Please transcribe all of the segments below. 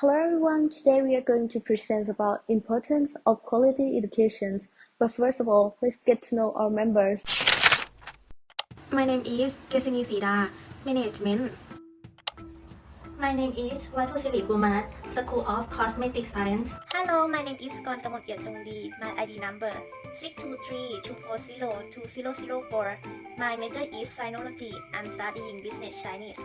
Hello everyone, today we are going to present about importance of quality education. But first of all, let's get to know our members. My name is Kesini Sida, Management. My name is Watusiri Bumat, School of Cosmetic Science. Hello, my name is Kontamot Yachongdi. My ID number 623-240-2004. My major is Sinology. I'm studying Business Chinese.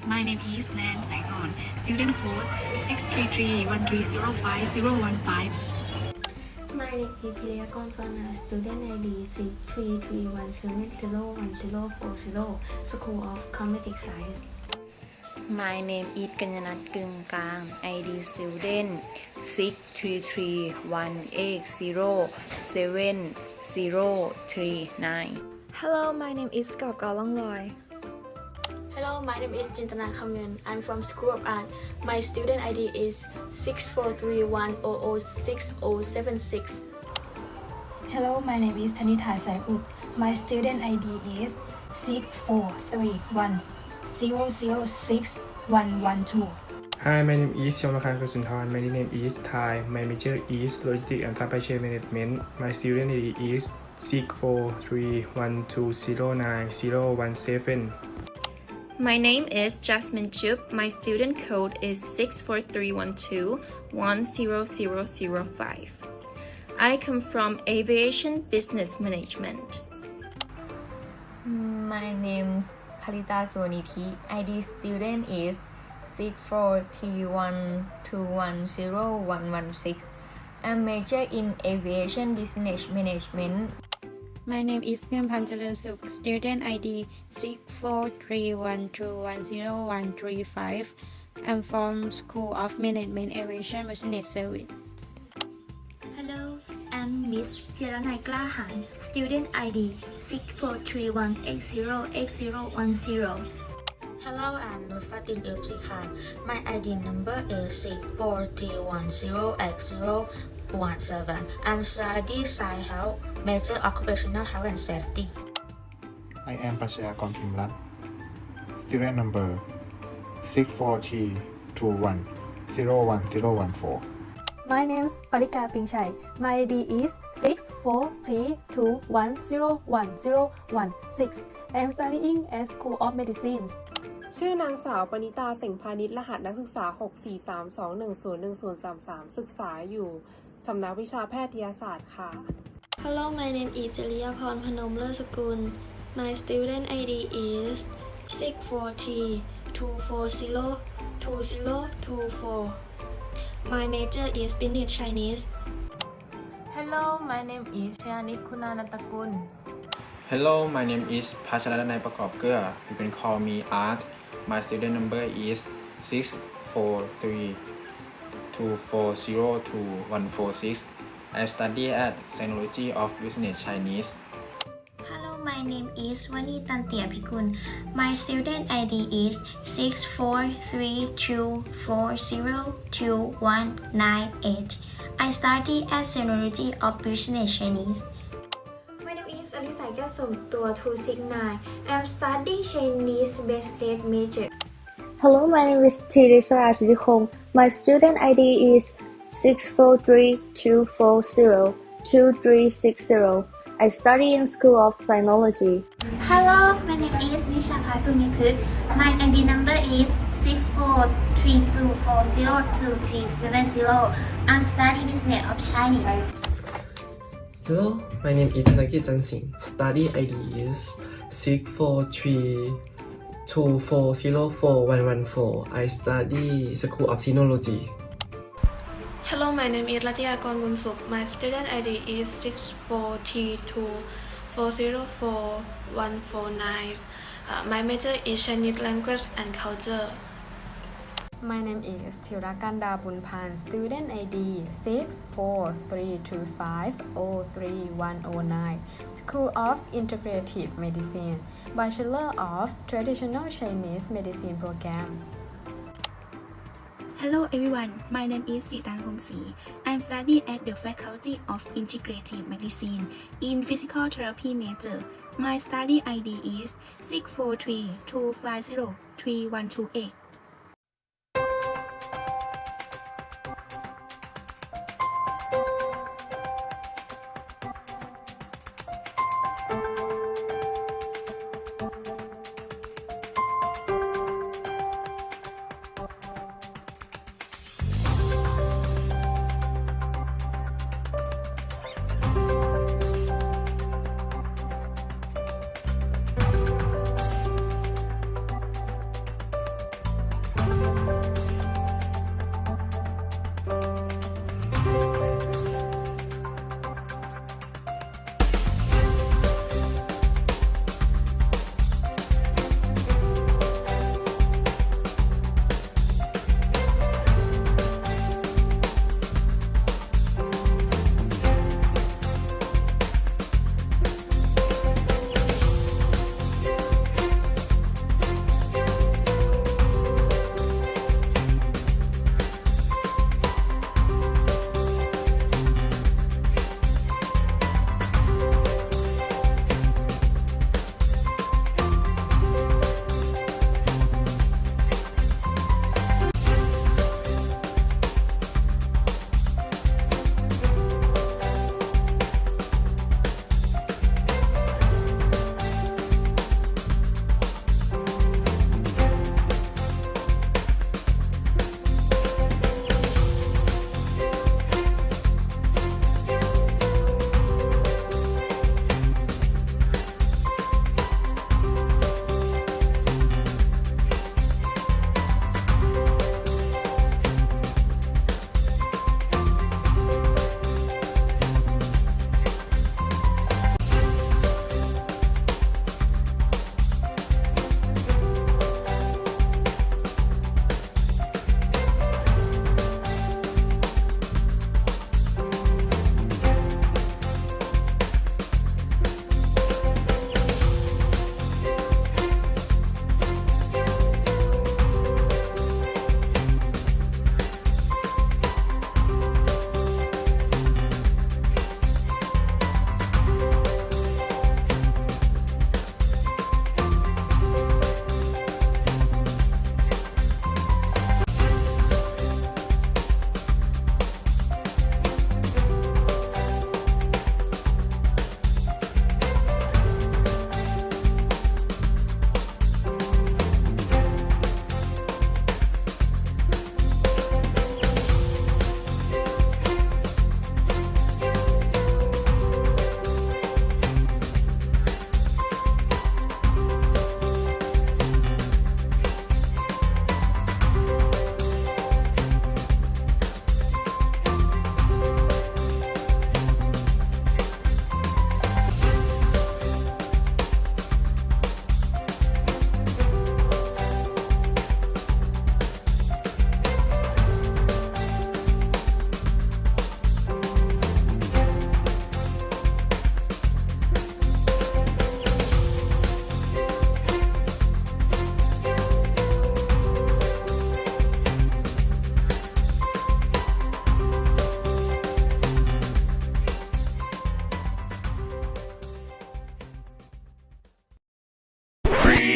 My name is Nan Saigon, student code 633-1305015. My name is Pilia Konfana, student ID 63317011040, School of Cosmetic Science. My name is Kanyanat Kung Kang, ID student 633-180-7039. Hello, my name is Gao Gao Wang Loi. Hello, my name is Jintana Kamyun. I'm from School of Art. My student ID is 64310060076. Hello, my name is Tanita Saiut. My student ID is 64310061112. Hi, my name is Yomakan Kusunthorn. My name is Thai. My major is Logistics and Supply Chain Management. My student ID is 64312090017. My name is Jasmine Chup. My student code is 64312-10005. I come from Aviation Business Management. My name is Palita Soniti, ID student is 64312101116. I'm major in Aviation Business Management. My name is Myampan Charan Suk, student ID 64312101135. I'm from School of Management Aviation Business Service. Hello, I'm Miss Jeranai Klahan, student ID 6431808010. Hello, I'm Nurfatin Ilfsi Khan. My ID number is 643108017. I'm studying Sci Health, major Occupational Health and Safety. I am Pachayakon Kimrat, student number 64321011014. My name is Parika Pingchai. My ID is 64321011016. I am studying at School of Medicine. ชื่อนางสาวปณิตาเสงพานิชรหัสนักศึกษา 64321011033 ศึกษาอยู่สำนักวิชาแพทยศาสตร์ค่ะ Hello, my name is Jaliyaporn Phanom Lerskul. My student ID is 64324022024. My major is Business Chinese. Hello, my name is Shayanit Kunanatakul. Hello, my name is Pacharanai Pakopkeur. You can call me Art. My student number is 64324022146. I study at Sinology of Business Chinese. Hello, my name is Wani Tantia Pikun. My student ID is 64324022198. I study at Sinology of Business Chinese. My name is Alisa Gasomtua 269. I am studying Chinese Basic Major. Hello, my name is Teresa Rajikong. My student ID is 64324022360. I study in School of Sinology. Hello, my name is Nisha Pumipuk. My ID number is 6432402370. I'm studying Business of Chinese. Hello, my name is Thanaki Jansing. Study ID is 64324041114. I study School of Sinology. Hello, my name is Latiyakon Bunsuk. My student ID is 64324041149. My major is Chinese Language and Culture. My name is Thirakanda Bunpan, student ID 64325031109, School of Integrative Medicine, Bachelor of Traditional Chinese Medicine Program. Hello everyone, my name is Sitang Hongsi. I'm studying at the Faculty of Integrative Medicine in Physical Therapy major. My study ID is 64325031128.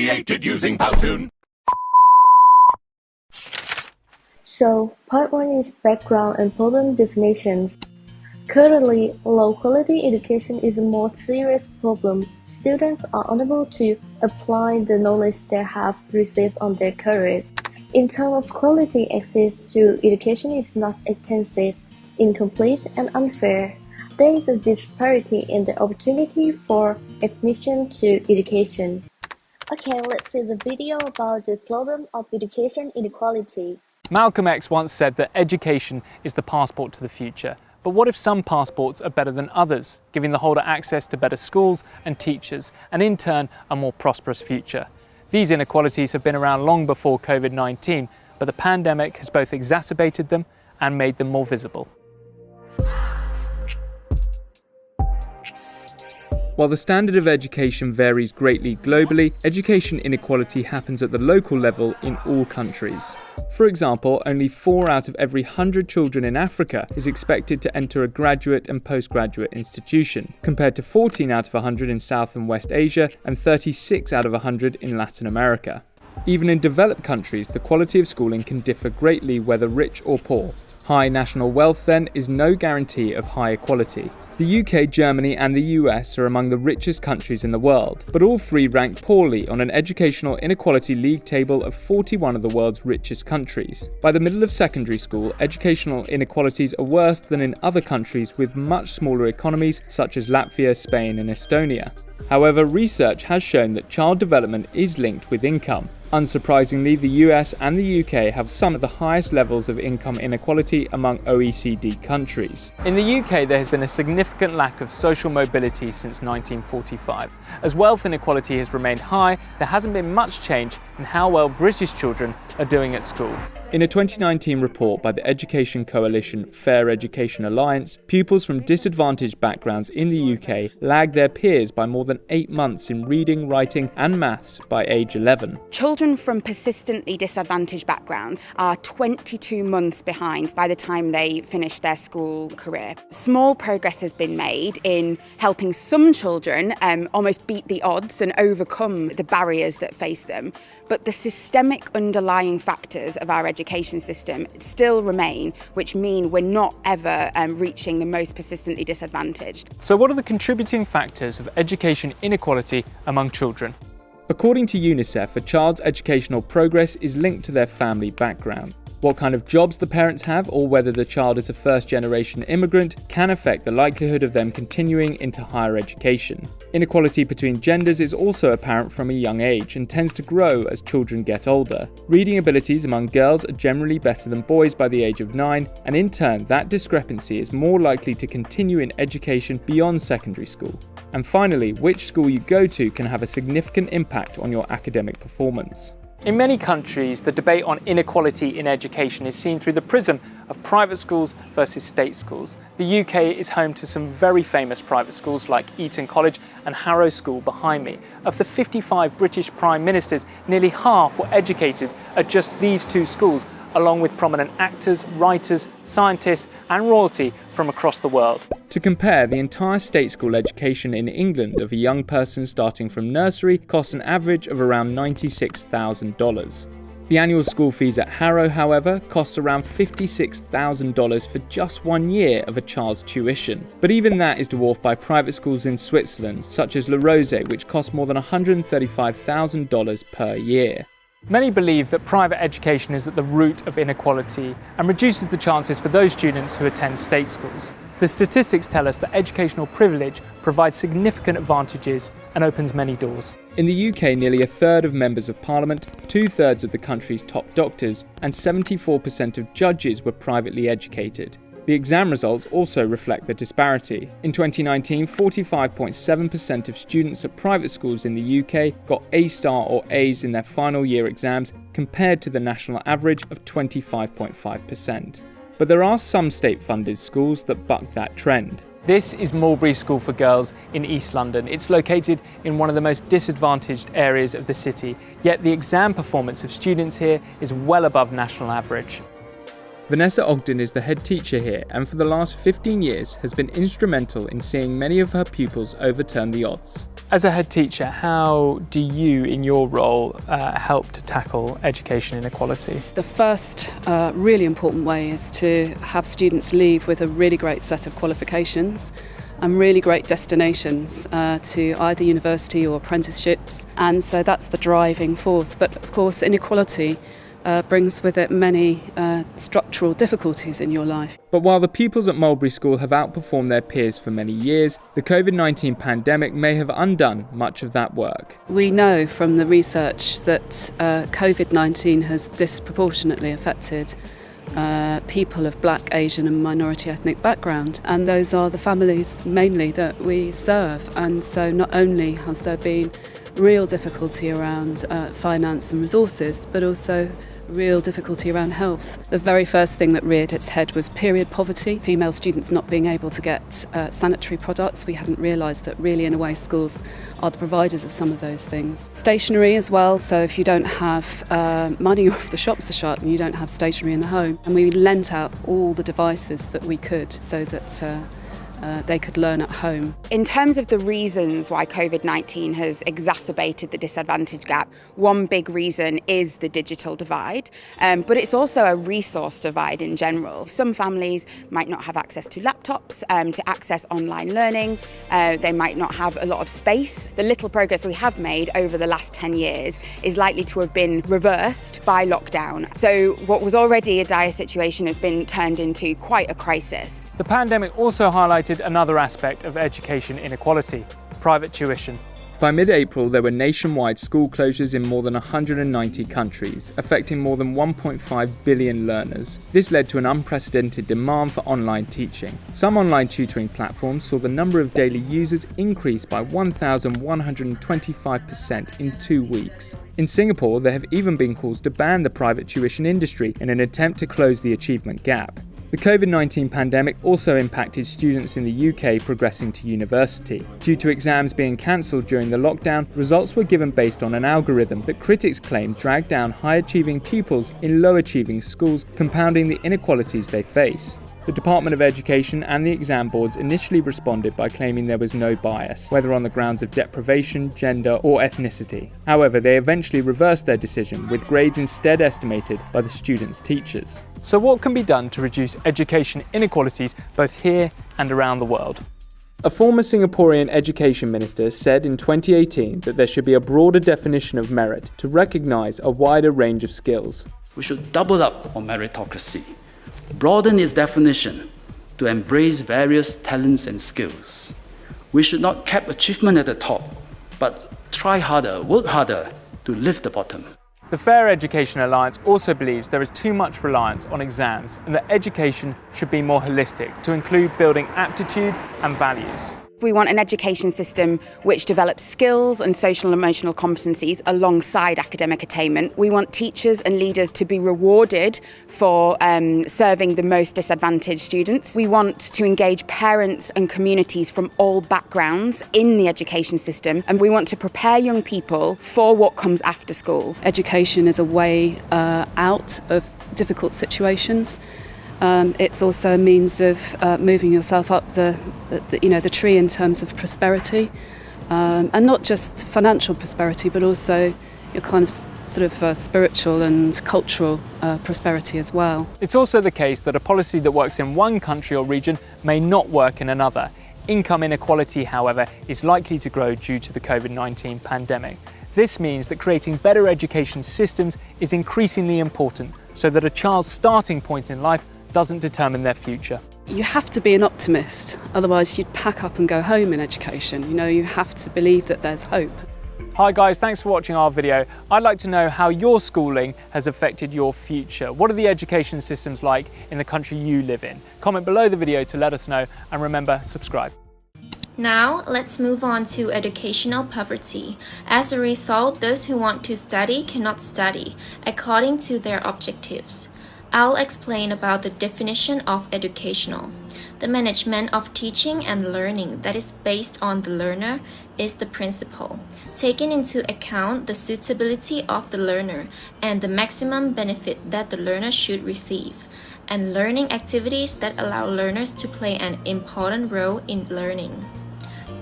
created using Powtoon. So, part 1 is background and problem definitions. Currently, low-quality education is a more serious problem. Students are unable to apply the knowledge they have received on their careers. In terms of quality, access to education is not extensive, incomplete, and unfair. There is a disparity in the opportunity for admission to education. Okay, let's see the video about the problem of education inequality. Malcolm X once said that education is the passport to the future. But what if some passports are better than others, giving the holder access to better schools and teachers, and in turn, a more prosperous future? These inequalities have been around long before COVID-19, but the pandemic has both exacerbated them and made them more visible. While the standard of education varies greatly globally, education inequality happens at the local level in all countries. For example, only 4 out of every 100 children in Africa is expected to enter a graduate and postgraduate institution, compared to 14 out of 100 in South and West Asia and 36 out of 100 in Latin America. Even in developed countries, the quality of schooling can differ greatly whether rich or poor. High national wealth, then, is no guarantee of high equality. The UK, Germany and the US are among the richest countries in the world, but all three rank poorly on an educational inequality league table of 41 of the world's richest countries. By the middle of secondary school, educational inequalities are worse than in other countries with much smaller economies such as Latvia, Spain and Estonia. However, research has shown that child development is linked with income. Unsurprisingly, the US and the UK have some of the highest levels of income inequality among OECD countries. In the UK, there has been a significant lack of social mobility since 1945. As wealth inequality has remained high, there hasn't been much change in how well British children are doing at school. In a 2019 report by the education coalition Fair Education Alliance, pupils from disadvantaged backgrounds in the UK lag their peers by more than 8 months in reading, writing and maths by age 11. Children from persistently disadvantaged backgrounds are 22 months behind by the time they finish their school career. Small progress has been made in helping some children almost beat the odds and overcome the barriers that face them, but the systemic underlying factors of our education system still remain, which mean we're not ever reaching the most persistently disadvantaged. So what are the contributing factors of education inequality among children? According to UNICEF, a child's educational progress is linked to their family background. What kind of jobs the parents have, or whether the child is a first-generation immigrant, can affect the likelihood of them continuing into higher education. Inequality between genders is also apparent from a young age and tends to grow as children get older. Reading abilities among girls are generally better than boys by the age of 9, and in turn, that discrepancy is more likely to continue in education beyond secondary school. And finally, which school you go to can have a significant impact on your academic performance. In many countries, the debate on inequality in education is seen through the prism of private schools versus state schools. The UK is home to some very famous private schools like Eton College and Harrow School behind me. Of the 55 British Prime Ministers, nearly half were educated at just these two schools, along with prominent actors, writers, scientists and royalty from across the world. To compare, the entire state school education in England of a young person starting from nursery costs an average of around $96,000. The annual school fees at Harrow, however, costs around $56,000 for just 1 year of a child's tuition. But even that is dwarfed by private schools in Switzerland, such as La Rose, which cost more than $135,000 per year. Many believe that private education is at the root of inequality and reduces the chances for those students who attend state schools. The statistics tell us that educational privilege provides significant advantages and opens many doors. In the UK, nearly a third of members of parliament, 2/3 of the country's top doctors, and 74% of judges were privately educated. The exam results also reflect the disparity. In 2019, 45.7% of students at private schools in the UK got A* or A's in their final year exams, compared to the national average of 25.5%. But there are some state-funded schools that buck that trend. This is Mulberry School for Girls in East London. It's located in one of the most disadvantaged areas of the city, yet the exam performance of students here is well above national average. Vanessa Ogden is the head teacher here and for the last 15 years has been instrumental in seeing many of her pupils overturn the odds. As a head teacher, how do you, in your role, help to tackle education inequality? The first really important way is to have students leave with a really great set of qualifications and really great destinations to either university or apprenticeships, and so that's the driving force. But of course, inequality brings with it many structural difficulties in your life. But while the pupils at Mulberry School have outperformed their peers for many years, the COVID-19 pandemic may have undone much of that work. We know from the research that COVID-19 has disproportionately affected people of black, Asian and minority ethnic background, and those are the families mainly that we serve. And so not only has there been real difficulty around finance and resources, but also real difficulty around health. The very first thing that reared its head was period poverty, female students not being able to get sanitary products. We hadn't realised that really, in a way, schools are the providers of some of those things. Stationery as well, so if you don't have money or if the shops are shut and you don't have stationery in the home. And we lent out all the devices that we could so that they could learn at home. In terms of the reasons why COVID-19 has exacerbated the disadvantage gap, one big reason is the digital divide, but it's also a resource divide in general. Some families might not have access to laptops to access online learning. They might not have a lot of space. The little progress we have made over the last 10 years is likely to have been reversed by lockdown. So what was already a dire situation has been turned into quite a crisis. The pandemic also highlighted another aspect of education inequality: private tuition. By mid-April, there were nationwide school closures in more than 190 countries, affecting more than 1.5 billion learners. This led to an unprecedented demand for online teaching. Some online tutoring platforms saw the number of daily users increase by 1,125% in 2 weeks. In Singapore, there have even been calls to ban the private tuition industry in an attempt to close the achievement gap. The COVID-19 pandemic also impacted students in the UK progressing to university. Due to exams being cancelled during the lockdown, results were given based on an algorithm that critics claim dragged down high-achieving pupils in low-achieving schools, compounding the inequalities they face. The Department of Education and the exam boards initially responded by claiming there was no bias, whether on the grounds of deprivation, gender or ethnicity. However, they eventually reversed their decision, with grades instead estimated by the students' teachers. So what can be done to reduce education inequalities both here and around the world? A former Singaporean education minister said in 2018 that there should be a broader definition of merit to recognise a wider range of skills. We should double up on meritocracy, broaden its definition to embrace various talents and skills. We should not cap achievement at the top, but try harder, work harder to lift the bottom. The Fair Education Alliance also believes there is too much reliance on exams and that education should be more holistic to include building aptitude and values. We want an education system which develops skills and social and emotional competencies alongside academic attainment. We want teachers and leaders to be rewarded for serving the most disadvantaged students. We want to engage parents and communities from all backgrounds in the education system, and we want to prepare young people for what comes after school. Education is a way out of difficult situations. It's also a means of moving yourself up the tree in terms of prosperity, and not just financial prosperity, but also your kind of spiritual and cultural prosperity as well. It's also the case that a policy that works in one country or region may not work in another. Income inequality, however, is likely to grow due to the COVID-19 pandemic. This means that creating better education systems is increasingly important so that a child's starting point in life doesn't determine their future. You have to be an optimist, otherwise you'd pack up and go home in education. You have to believe that there's hope. Hi guys, thanks for watching our video. I'd like to know how your schooling has affected your future. What are the education systems like in the country you live in? Comment below the video to let us know, and remember, subscribe. Now, let's move on to educational poverty. As a result, those who want to study cannot study according to their objectives. I'll explain about the definition of educational. The management of teaching and learning that is based on the learner is the principle, taking into account the suitability of the learner and the maximum benefit that the learner should receive, and learning activities that allow learners to play an important role in learning.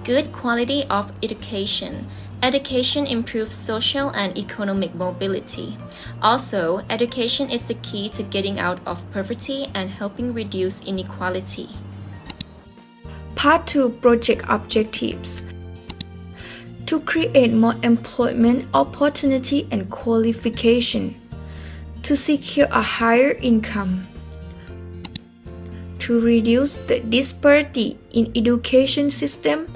Good quality of education. Education improves social and economic mobility. Also, education is the key to getting out of poverty and helping reduce inequality. Part 2 Project Objectives. To create more employment opportunity and qualification. To secure a higher income. To reduce the disparity in education system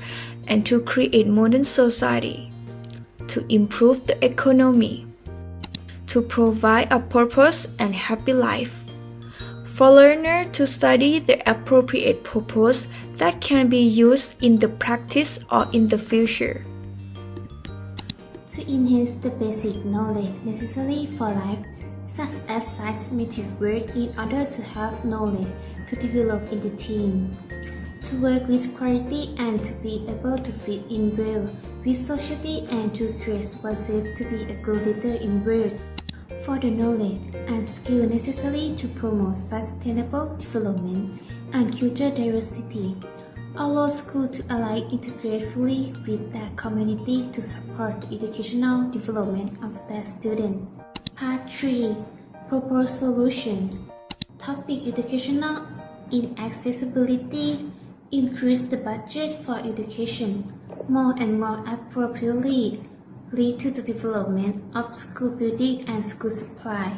and to create modern society. To improve the economy. To provide a purpose and happy life. For learners to study the appropriate purpose that can be used in the practice or in the future. To enhance the basic knowledge necessary for life, such as scientific work in order to have knowledge to develop in the team. To work with quality and to be able to fit in well with society and to create oneself to be a good leader in work. For the knowledge and skill necessary to promote sustainable development and cultural diversity. Allow schools to align integrate fully with their community to support the educational development of their students. Part 3 Proposed Solution. Topic Educational Inaccessibility. Increase the budget for education more and more appropriately lead to the development of school building and school supply.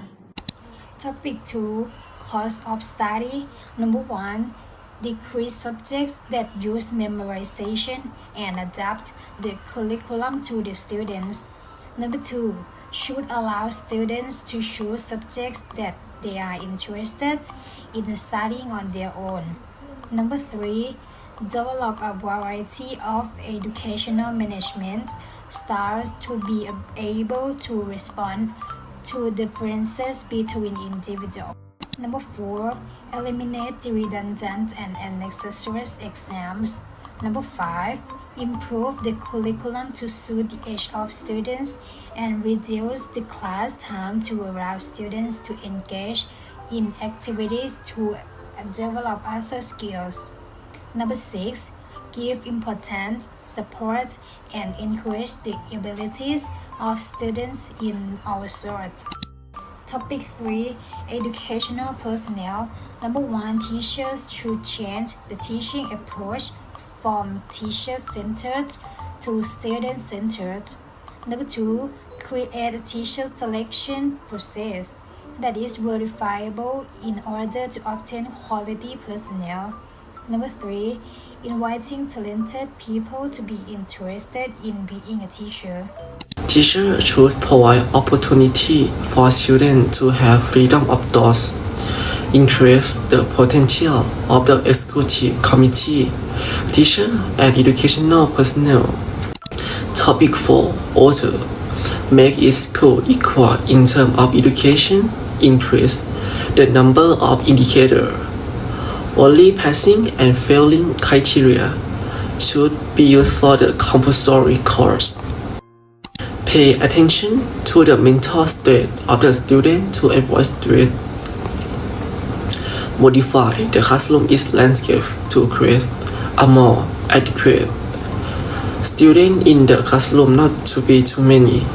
Topic 2 Cost of study. Number 1 Decrease subjects that use memorization and adapt the curriculum to the students. Number 2 should allow students to choose subjects that they are interested in studying on their own. Number 3 develop a variety of educational management styles to be able to respond to differences between individuals. Number 4 eliminate the redundant and unnecessary exams. Number 5 improve the curriculum to suit the age of students and reduce the class time to allow students to engage in activities to develop other skills. Number 6 give important support and encourage the abilities of students in our sort. Topic 3 Educational personnel. Number 1 teachers should change the teaching approach from teacher-centered to student-centered. Number 2 create a teacher selection process that is verifiable in order to obtain quality personnel. Number 3 inviting talented people to be interested in being a teacher. Teachers should provide opportunity for students to have freedom of thought, increase the potential of the executive committee, teachers and educational personnel. Topic 4 Also, make each school equal in terms of education, increase the number of indicators. Only passing and failing criteria should be used for the compulsory course. Pay attention to the mental state of the student to avoid stress. Modify the classroom landscape to create a more adequate student in the classroom, not to be too many.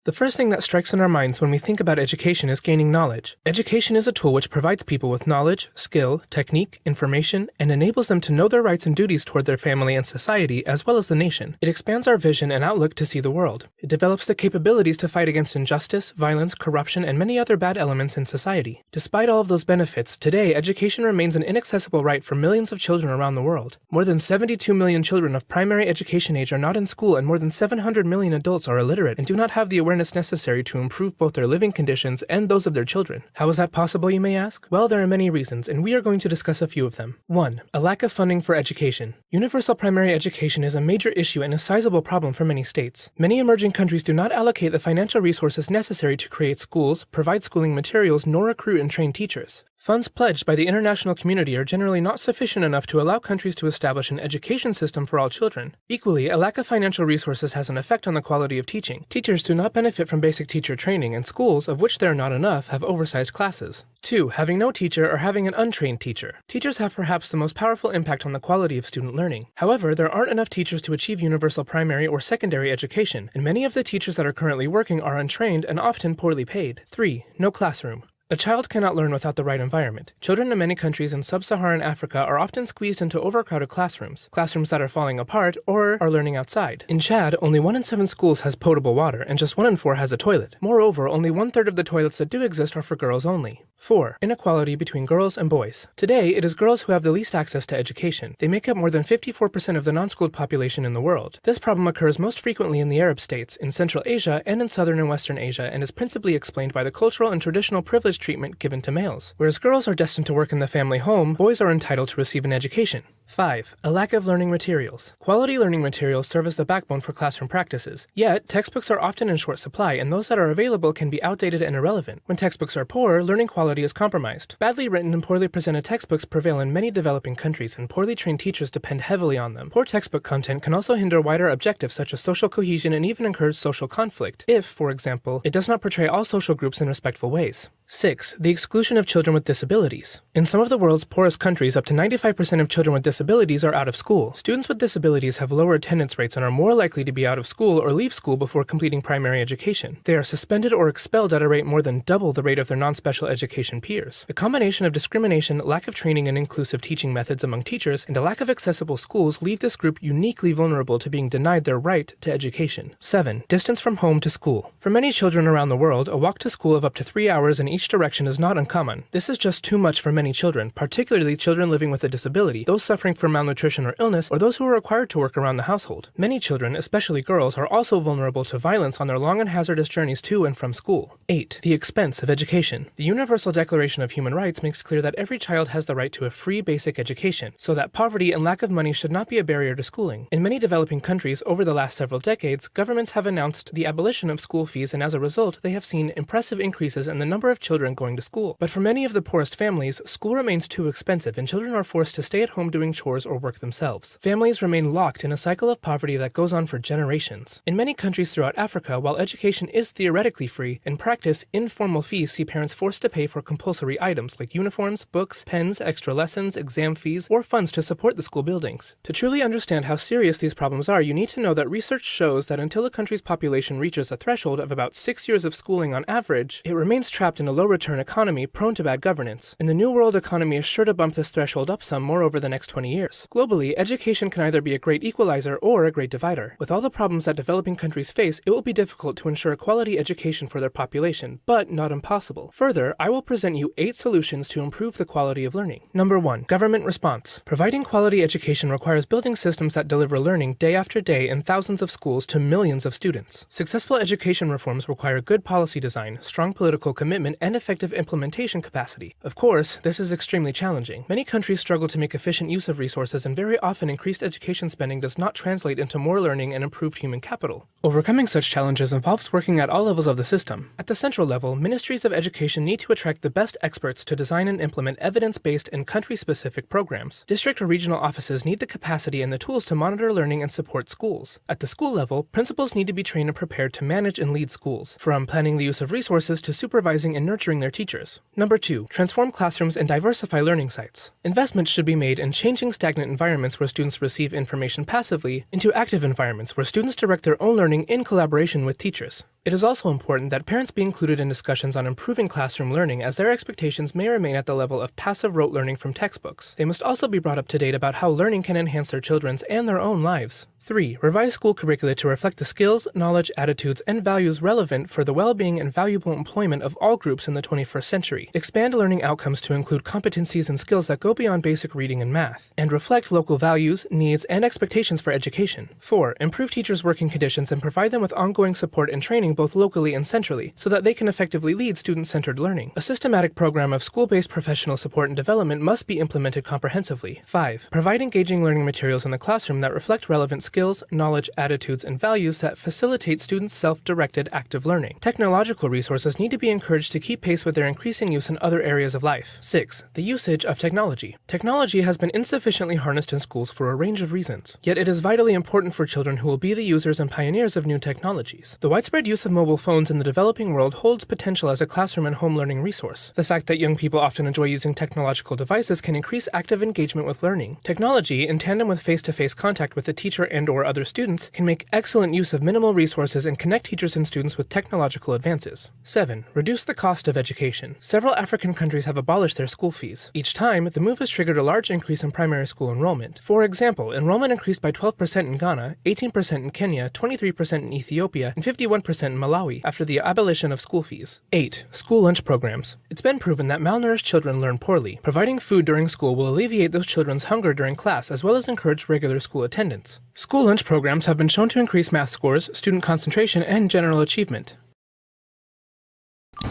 The first thing that strikes in our minds when we think about education is gaining knowledge. Education is a tool which provides people with knowledge, skill, technique, information, and enables them to know their rights and duties toward their family and society, as well as the nation. It expands our vision and outlook to see the world. It develops the capabilities to fight against injustice, violence, corruption, and many other bad elements in society. Despite all of those benefits, today education remains an inaccessible right for millions of children around the world. More than 72 million children of primary education age are not in school, and more than 700 million adults are illiterate and do not have the awareness necessary to improve both their living conditions and those of their children. How is that possible, you may ask? Well, there are many reasons, and we are going to discuss a few of them. 1. A lack of funding for education. Universal primary education is a major issue and a sizable problem for many states. Many emerging countries do not allocate the financial resources necessary to create schools, provide schooling materials, nor recruit and train teachers. Funds pledged by the international community are generally not sufficient enough to allow countries to establish an education system for all children. Equally, a lack of financial resources has an effect on the quality of teaching. Teachers do not benefit from basic teacher training, and schools, of which there are not enough, have oversized classes. 2. Having no teacher or having an untrained teacher. Teachers have perhaps the most powerful impact on the quality of student learning. However, there aren't enough teachers to achieve universal primary or secondary education, and many of the teachers that are currently working are untrained and often poorly paid. 3. No classroom. A child cannot learn without the right environment. Children in many countries in sub-Saharan Africa are often squeezed into overcrowded classrooms that are falling apart or are learning outside. In Chad, only 1 in 7 schools has potable water, and just 1 in 4 has a toilet. Moreover, only 1/3 of the toilets that do exist are for girls only. 4. Inequality between girls and boys. Today, it is girls who have the least access to education. They make up more than 54% of the non-schooled population in the world. This problem occurs most frequently in the Arab states, in Central Asia, and in Southern and Western Asia, and is principally explained by the cultural and traditional privilege treatment given to males. Whereas girls are destined to work in the family home, boys are entitled to receive an education. 5. A lack of learning materials. Quality learning materials serve as the backbone for classroom practices. Yet, textbooks are often in short supply, and those that are available can be outdated and irrelevant. When textbooks are poor, learning quality is compromised. Badly written and poorly presented textbooks prevail in many developing countries, and poorly trained teachers depend heavily on them. Poor textbook content can also hinder wider objectives such as social cohesion and even encourage social conflict, if, for example, it does not portray all social groups in respectful ways. 6. The exclusion of children with disabilities. In some of the world's poorest countries, up to 95% of children with disabilities are out of school. Students with disabilities have lower attendance rates and are more likely to be out of school or leave school before completing primary education. They are suspended or expelled at a rate more than double the rate of their non-special education peers. A combination of discrimination, lack of training and inclusive teaching methods among teachers, and a lack of accessible schools leave this group uniquely vulnerable to being denied their right to education. 7. Distance from home to school. For many children around the world, a walk to school of up to 3 hours in each direction is not uncommon. This is just too much for many children, particularly children living with a disability, those suffering from malnutrition or illness, or those who are required to work around the household. Many children, especially girls, are also vulnerable to violence on their long and hazardous journeys to and from school. 8. The expense of education. The Universal Declaration of Human Rights makes clear that every child has the right to a free basic education, so that poverty and lack of money should not be a barrier to schooling. In many developing countries over the last several decades, governments have announced the abolition of school fees, and as a result, they have seen impressive increases in the number of children going to school. But for many of the poorest families, school remains too expensive, and children are forced to stay at home doing chores or work themselves. Families remain locked in a cycle of poverty that goes on for generations. In many countries throughout Africa, while education is theoretically free, in practice, informal fees see parents forced to pay for compulsory items like uniforms, books, pens, extra lessons, exam fees, or funds to support the school buildings. To truly understand how serious these problems are, you need to know that research shows that until a country's population reaches a threshold of about 6 years of schooling on average, it remains trapped in a low-return economy prone to bad governance. And the New World economy is sure to bump this threshold up some more over the next 20 years. Globally, education can either be a great equalizer or a great divider. With all the problems that developing countries face, it will be difficult to ensure quality education for their population, but not impossible. Further, I will present you 8 solutions to improve the quality of learning. Number 1. Government response. Providing quality education requires building systems that deliver learning day after day in thousands of schools to millions of students. Successful education reforms require good policy design, strong political commitment, and effective implementation capacity. Of course, this is extremely challenging. Many countries struggle to make efficient use of resources, and very often increased education spending does not translate into more learning and improved human capital. Overcoming such challenges involves working at all levels of the system. At the central level, ministries of education need to attract the best experts to design and implement evidence-based and country-specific programs. District or regional offices need the capacity and the tools to monitor learning and support schools. At the school level, principals need to be trained and prepared to manage and lead schools, from planning the use of resources to supervising and nurturing their teachers. Number 2. Transform classrooms and diversify learning sites. Investments should be made in changing stagnant environments where students receive information passively into active environments where students direct their own learning in collaboration with teachers. It is also important that parents be included in discussions on improving classroom learning, as their expectations may remain at the level of passive rote learning from textbooks. They must also be brought up to date about how learning can enhance their children's and their own lives. 3. Revise school curricula to reflect the skills, knowledge, attitudes, and values relevant for the well-being and valuable employment of all groups in the 21st century. Expand learning outcomes to include competencies and skills that go beyond basic reading and math, and reflect local values, needs, and expectations for education. 4. Improve teachers' working conditions and provide them with ongoing support and training learning both locally and centrally so that they can effectively lead student-centered learning. A systematic program of school-based professional support and development must be implemented comprehensively. 5. Provide engaging learning materials in the classroom that reflect relevant skills, knowledge, attitudes, and values that facilitate students' self-directed active learning. Technological resources need to be encouraged to keep pace with their increasing use in other areas of life. 6. The usage of technology. Technology has been insufficiently harnessed in schools for a range of reasons. Yet it is vitally important for children who will be the users and pioneers of new technologies. The widespread use of mobile phones in the developing world holds potential as a classroom and home learning resource. The fact that young people often enjoy using technological devices can increase active engagement with learning. Technology, in tandem with face-to-face contact with the teacher and/or other students, can make excellent use of minimal resources and connect teachers and students with technological advances. 7. Reduce the cost of education. Several African countries have abolished their school fees. Each time, the move has triggered a large increase in primary school enrollment. For example, enrollment increased by 12% in Ghana, 18% in Kenya, 23% in Ethiopia, and 51% in Malawi after the abolition of school fees. 8. School lunch programs. It's been proven that malnourished children learn poorly. Providing food during school will alleviate those children's hunger during class as well as encourage regular school attendance. School lunch programs have been shown to increase math scores, student concentration, and general achievement.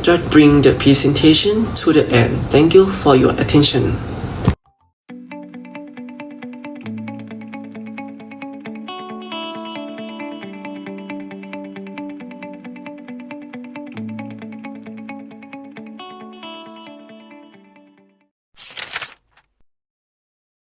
That brings the presentation to the end. Thank you for your attention.